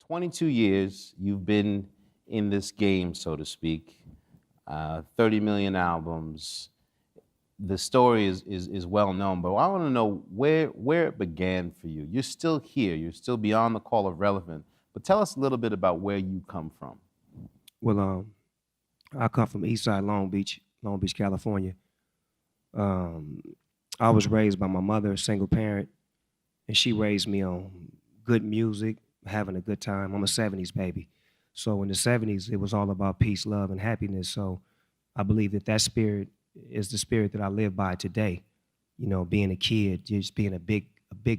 22 years you've been in this game, so to speak. 30 million albums. The story is well known, but I want to know where it began for you. You're still here. You're still beyond the call of relevant. But tell us a little bit about where you come from. Well, I come from East Side Long Beach, California. Um, I was raised by my mother, a single parent, and she raised me on good music, having a good time. I'm a '70s baby, so in the '70s it was all about peace, love, and happiness. So I believe that that spirit is the spirit that I live by today. You know, being a kid, just being a big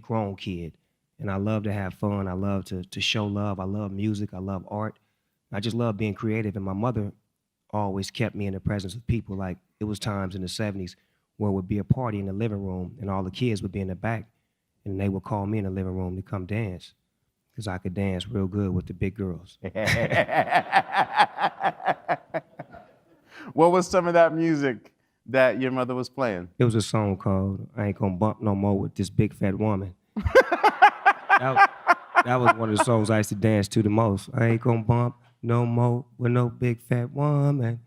grown kid, and I love to have fun. I love to show love. I love music. I love art. I just love being creative. And my mother always kept me in the presence of people. Like it was times in the '70s where it would be a party in the living room, and all the kids would be in the back, and they would call me in the living room to come dance because I could dance real good with the big girls. What was some of that music that your mother was playing? It was a song called "I Ain't Gonna Bump No More with This Big Fat Woman." That, that was one of the songs I used to dance to the most. I ain't gonna bump no more with no big fat woman.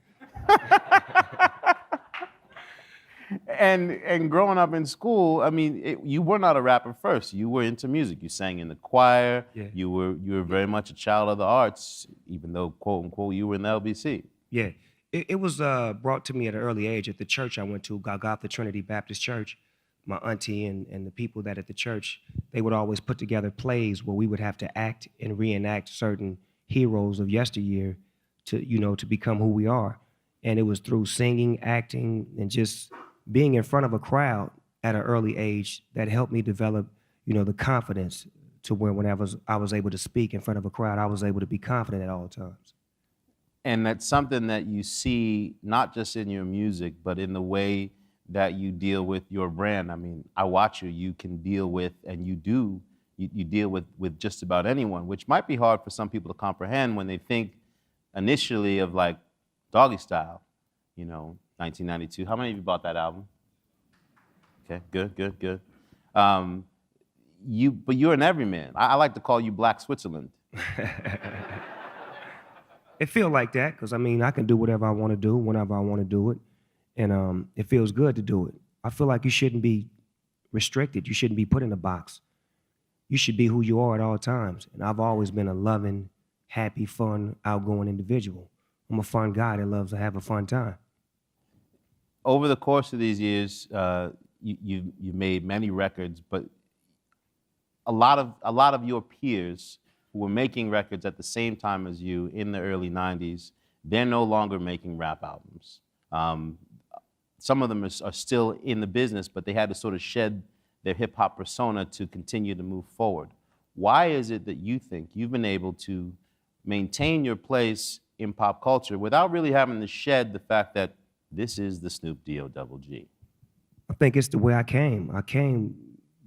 And growing up in school, I mean, you were not a rapper first. You were into music. You sang in the choir. Yeah. You were very much a child of the arts, even though quote unquote you were in the LBC. Yeah, it was brought to me at an early age at the church I went to, Golgotha Trinity Baptist Church. My auntie and the people that at the church, they would always put together plays where we would have to act and reenact certain heroes of yesteryear to become who we are. And it was through singing, acting, and just being in front of a crowd at an early age that helped me develop, the confidence to where whenever I was able to speak in front of a crowd, I was able to be confident at all times. And that's something that you see not just in your music, but in the way that you deal with your brand. I mean, I watch you, you can deal with, and you do, you deal with just about anyone, which might be hard for some people to comprehend when they think initially of like Doggy Style, 1992. How many of you bought that album? Okay, good. But you're an everyman. I like to call you Black Switzerland. It feels like that because I can do whatever I want to do whenever I want to do it, and it feels good to do it. I feel like you shouldn't be restricted. You shouldn't be put in a box. You should be who you are at all times. And I've always been a loving, happy, fun, outgoing individual. I'm a fun guy that loves to have a fun time. Over the course of these years, you made many records, but a lot of your peers who were making records at the same time as you in the early '90s, they're no longer making rap albums. Some of them are still in the business, but they had to sort of shed their hip hop persona to continue to move forward. Why is it that you think you've been able to maintain your place in pop culture without really having to shed the fact that this is the Snoop D-O-double-G? I think it's the way I came. I came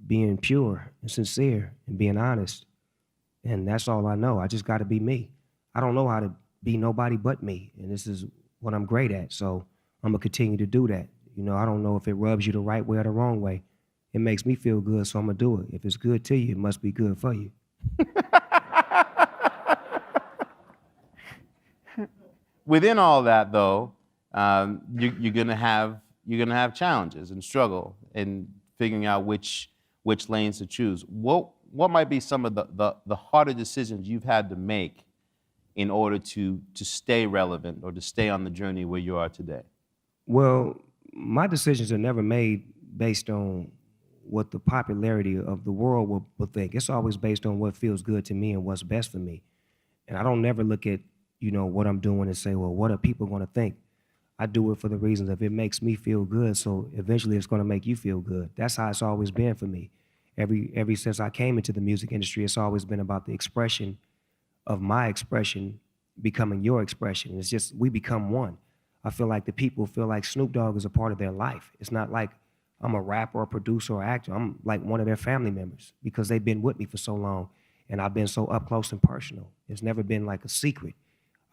being pure and sincere and being honest. And that's all I know. I just got to be me. I don't know how to be nobody but me. And this is what I'm great at. So I'm going to continue to do that. I don't know if it rubs you the right way or the wrong way. It makes me feel good, so I'm going to do it. If it's good to you, it must be good for you. Within all that, though, you're gonna have challenges and struggle in figuring out which lanes to choose. What might be some of the harder decisions you've had to make in order to stay relevant or to stay on the journey where you are today? Well, my decisions are never made based on what the popularity of the world will think. It's always based on what feels good to me and what's best for me. And I don't never look at, what I'm doing and say, well, what are people going to think? I do it for the reasons of it makes me feel good, so eventually it's going to make you feel good. That's how it's always been for me. Every since I came into the music industry, it's always been about the expression of my expression becoming your expression. It's just, we become one. I feel like the people feel like Snoop Dogg is a part of their life. It's not like I'm a rapper or producer or actor. I'm like one of their family members because they've been with me for so long and I've been so up close and personal. It's never been like a secret.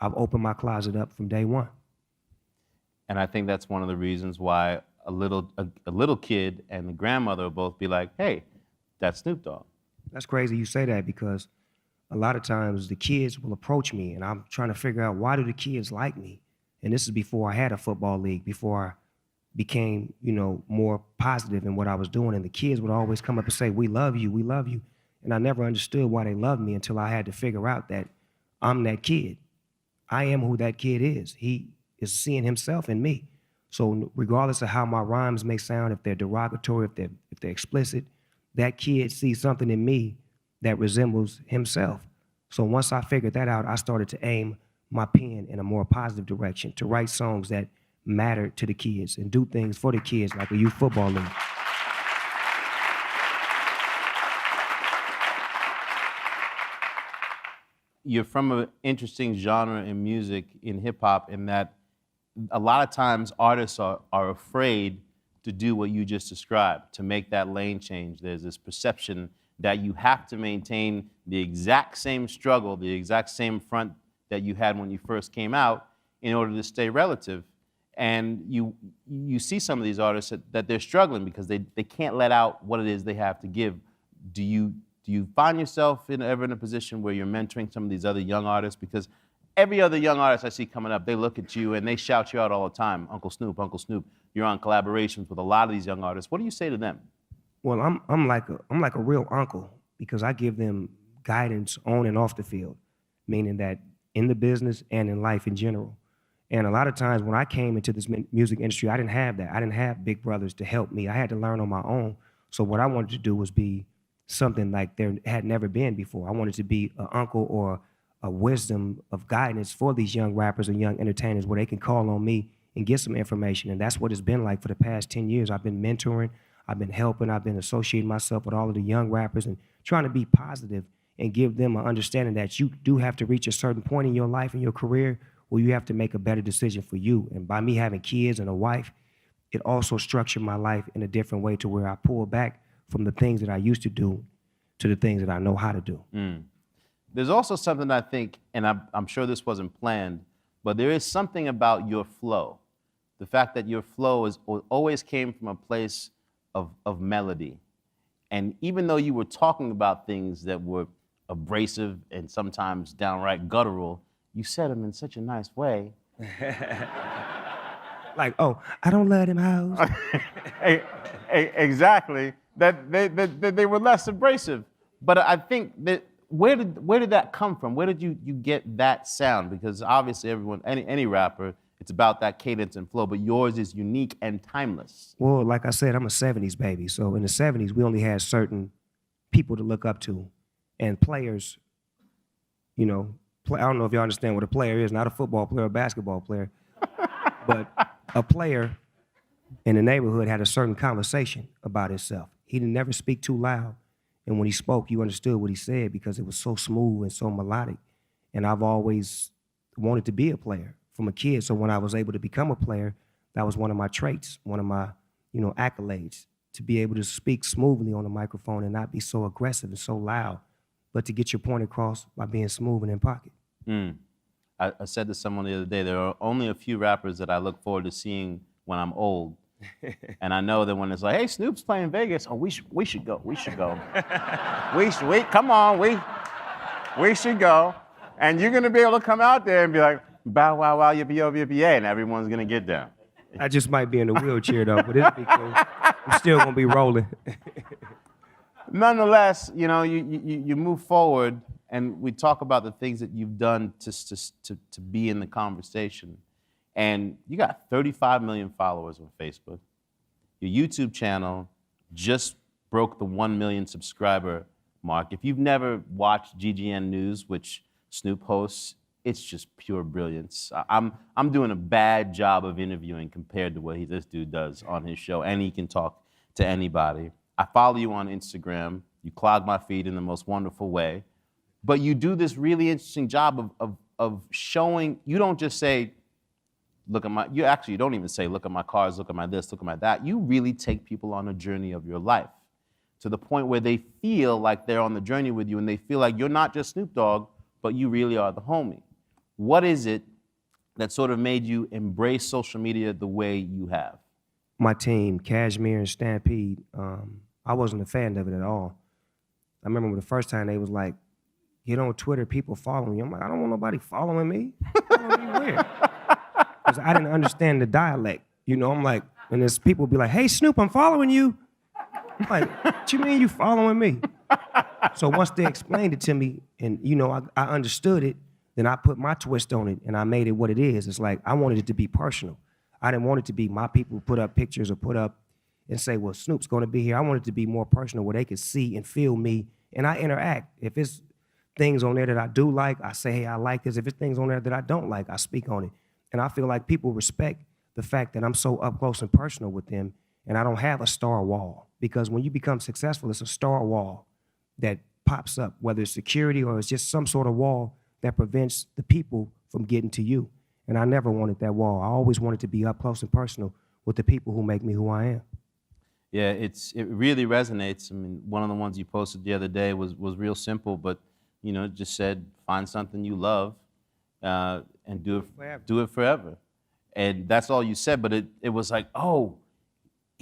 I've opened my closet up from day one. And I think that's one of the reasons why a little kid and the grandmother will both be like, hey, that's Snoop Dogg. That's crazy you say that because a lot of times the kids will approach me and I'm trying to figure out why do the kids like me? And this is before I had a football league, before I became, more positive in what I was doing. And the kids would always come up and say, we love you, we love you. And I never understood why they loved me until I had to figure out that I'm that kid. I am who that kid is. He is seeing himself in me. So regardless of how my rhymes may sound, if they're derogatory, if they're explicit, that kid sees something in me that resembles himself. So once I figured that out, I started to aim my pen in a more positive direction, to write songs that matter to the kids and do things for the kids like a youth football league. You're from an interesting genre in music, in hip hop, in that a lot of times artists are afraid to do what you just described, to make that lane change. There's this perception that you have to maintain the exact same struggle, the exact same front that you had when you first came out in order to stay relative. And you see some of these artists that they're struggling because they can't let out what it is they have to give. Do you find yourself ever in a position where you're mentoring some of these other young artists? Because every other young artist I see coming up, they look at you and they shout you out all the time. Uncle Snoop, Uncle Snoop. You're on collaborations with a lot of these young artists. What do you say to them? Well, I'm like a real uncle because I give them guidance on and off the field, meaning that in the business and in life in general. And a lot of times when I came into this music industry, I didn't have that. I didn't have big brothers to help me. I had to learn on my own. So what I wanted to do was be something like there had never been before. I wanted to be an uncle or a wisdom of guidance for these young rappers and young entertainers where they can call on me and get some information. And that's what it's been like for the past 10 years. I've been mentoring, I've been helping, I've been associating myself with all of the young rappers and trying to be positive and give them an understanding that you do have to reach a certain point in your life and your career where you have to make a better decision for you. And by me having kids and a wife, it also structured my life in a different way to where I pull back from the things that I used to do to the things that I know how to do. There's also something I think, and I'm sure this wasn't planned, but there is something about your flow. The fact that your flow always came from a place of melody. And even though you were talking about things that were abrasive and sometimes downright guttural, you said them in such a nice way. Like, oh, I don't let him house. Exactly. That they were less abrasive. But I think that where did that come from? Where did you get that sound? Because obviously any rapper, it's about that cadence and flow, but yours is unique and timeless. Well, like I said, I'm a 70s baby. So in the 70s, we only had certain people to look up to and players, I don't know if y'all understand what a player is, not a football player, a basketball player, but a player in the neighborhood had a certain conversation about himself. He didn't never speak too loud. And when he spoke, you understood what he said because it was so smooth and so melodic. And I've always wanted to be a player from a kid. So when I was able to become a player, that was one of my traits, one of my, accolades, to be able to speak smoothly on the microphone and not be so aggressive and so loud, but to get your point across by being smooth and in pocket. I said to someone the other day, there are only a few rappers that I look forward to seeing when I'm old. And I know that when it's like, hey, Snoop's playing Vegas, oh, we should go. We should come on, we should go. And you're gonna be able to come out there and be like, bow, wow, wow, yippee, yo, yippee, yay, and everyone's gonna get down. I just might be in a wheelchair though, but it'll be cool. I'm still gonna be rolling. Nonetheless, you move forward, and we talk about the things that you've done to be in the conversation. And you got 35 million followers on Facebook. Your YouTube channel just broke the 1 million subscriber mark. If you've never watched GGN News, which Snoop hosts, it's just pure brilliance. I'm doing a bad job of interviewing compared to what this dude does on his show, and he can talk to anybody. I follow you on Instagram. You clog my feed in the most wonderful way. But you do this really interesting job of showing, you don't just say, you don't even say, look at my cars, look at my this, look at my that. You really take people on a journey of your life to the point where they feel like they're on the journey with you and they feel like you're not just Snoop Dogg, but you really are the homie. What is it that sort of made you embrace social media the way you have? My team, Cashmere and Stampede, I wasn't a fan of it at all. I remember the first time they was like, get on Twitter, people following you. I'm like, I don't want nobody following me. Following me where? Because I didn't understand the dialect. You know, I'm like, and there's people be like, hey, Snoop, I'm following you. I'm like, what you mean you following me? So once they explained it to me and, you know, I understood it, then I put my twist on it and I made it what it is. It's like, I wanted it to be personal. I didn't want it to be my people put up pictures or put up and say, well, Snoop's gonna be here. I want it to be more personal where they could see and feel me and I interact. If it's things on there that I do like, I say, hey, I like this. If it's things on there that I don't like, I speak on it. And I feel like people respect the fact that I'm so up close and personal with them and I don't have a star wall. Because when you become successful, it's a star wall that pops up, whether it's security or it's just some sort of wall that prevents the people from getting to you. And I never wanted that wall. I always wanted to be up close and personal with the people who make me who I am. Yeah, it really resonates. I mean, one of the ones you posted the other day was real simple, but you know, it just said find something you love and do it forever. And that's all you said, but it was like, oh,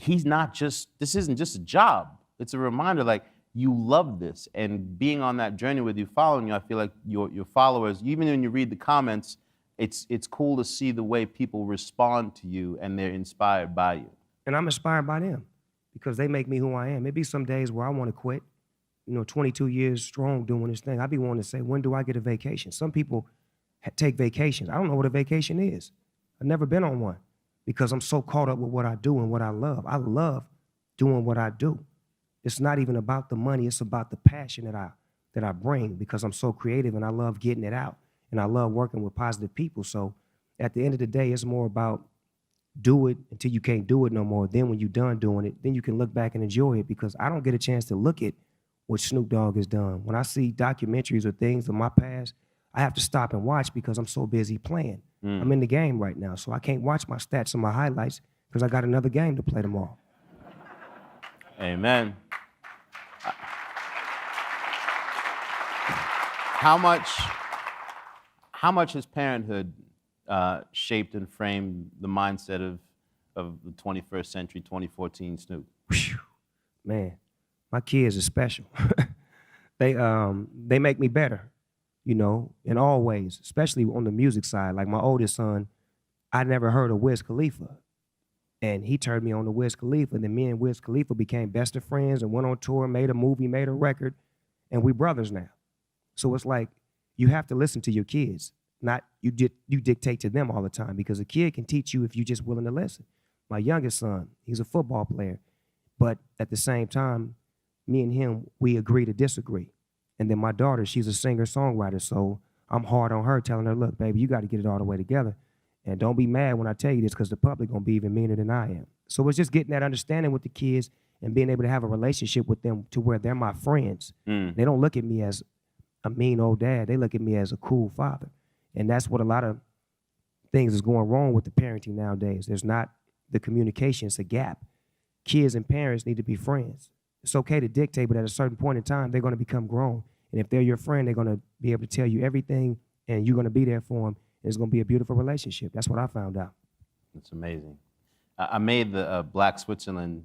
this isn't just a job. It's a reminder, like, you love this. And being on that journey with you, following you, I feel like your followers, even when you read the comments, it's cool to see the way people respond to you and they're inspired by you. And I'm inspired by them because they make me who I am. It be some days where I want to quit. You know, 22 years strong doing this thing. I be wanting to say, when do I get a vacation? Some people take vacations. I don't know what a vacation is. I've never been on one because I'm so caught up with what I do and what I love. I love doing what I do. It's not even about the money. It's about the passion that I bring because I'm so creative and I love getting it out and I love working with positive people. So at the end of the day, it's more about do it until you can't do it no more. Then when you're done doing it, then you can look back and enjoy it because I don't get a chance to look at what Snoop Dogg has done. When I see documentaries or things of my past, I have to stop and watch because I'm so busy playing. I'm in the game right now, so I can't watch my stats and my highlights because I got another game to play tomorrow. Amen. How much has parenthood shaped and framed the mindset of the 21st century, 2014 Snoop? Whew. Man, my kids are special. They make me better, you know, in all ways, especially on the music side. Like my oldest son, I never heard of Wiz Khalifa. And he turned me on to Wiz Khalifa. And then me and Wiz Khalifa became best of friends and went on tour, made a movie, made a record, and we brothers now. So it's like you have to listen to your kids, not you dictate to them all the time because a kid can teach you if you're just willing to listen. My youngest son, he's a football player, but at the same time, me and him, we agree to disagree. And then my daughter, she's a singer-songwriter, so I'm hard on her, telling her, look, baby, you got to get it all the way together. And don't be mad when I tell you this because the public going to be even meaner than I am. So it's just getting that understanding with the kids and being able to have a relationship with them to where they're my friends. They don't look at me as a mean old dad. They look at me as a cool father. And that's what a lot of things is going wrong with the parenting nowadays. There's not the communication. It's a gap. Kids and parents need to be friends. It's okay to dictate, but at a certain point in time, they're going to become grown. And if they're your friend, they're going to be able to tell you everything, and you're going to be there for them. And it's going to be a beautiful relationship. That's what I found out. It's amazing. I made the Black Switzerland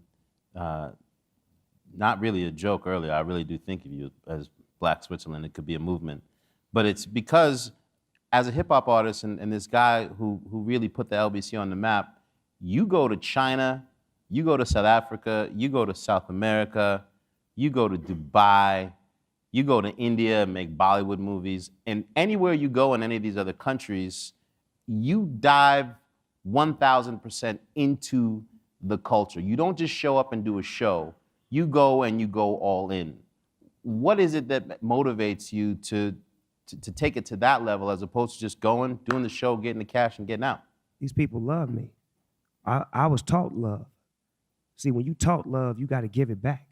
not really a joke earlier. I really do think of you as Black Switzerland. It could be a movement. But it's because as a hip-hop artist and this guy who really put the LBC on the map, you go to China, you go to South Africa, you go to South America, you go to Dubai, you go to India and make Bollywood movies, and anywhere you go in any of these other countries, you dive 1,000% into the culture. You don't just show up and do a show. You go and you go all in. What is it that motivates you to take it to that level as opposed to just going, doing the show, getting the cash, and getting out? These people love me. I was taught love. See, when you taught love, you got to give it back.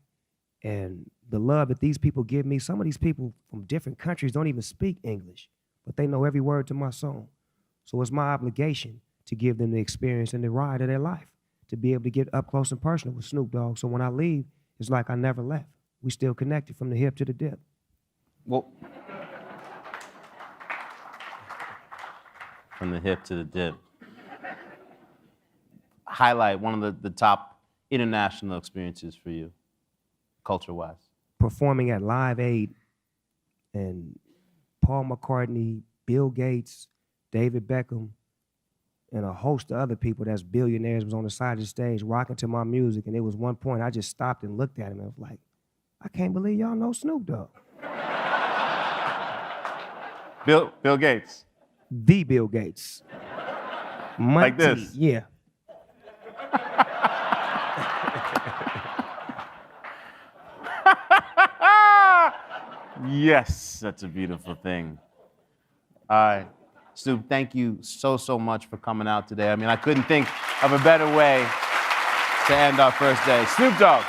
And the love that these people give me, some of these people from different countries don't even speak English, but they know every word to my song. So it's my obligation to give them the experience and the ride of their life, to be able to get up close and personal with Snoop Dogg. So when I leave, it's like I never left. We still connected from the hip to the dip. Well, from the hip to the dip. Highlight one of the top international experiences for you, culture-wise. Performing at Live Aid and Paul McCartney, Bill Gates, David Beckham, and a host of other people that's billionaires was on the side of the stage rocking to my music. And it was one point I just stopped and looked at him and was like, I can't believe y'all know Snoop Dogg. Bill Gates. The Bill Gates. Like this? Yeah. Yes, that's a beautiful thing. Snoop, thank you so much for coming out today. I mean, I couldn't think of a better way to end our first day. Snoop Dogg.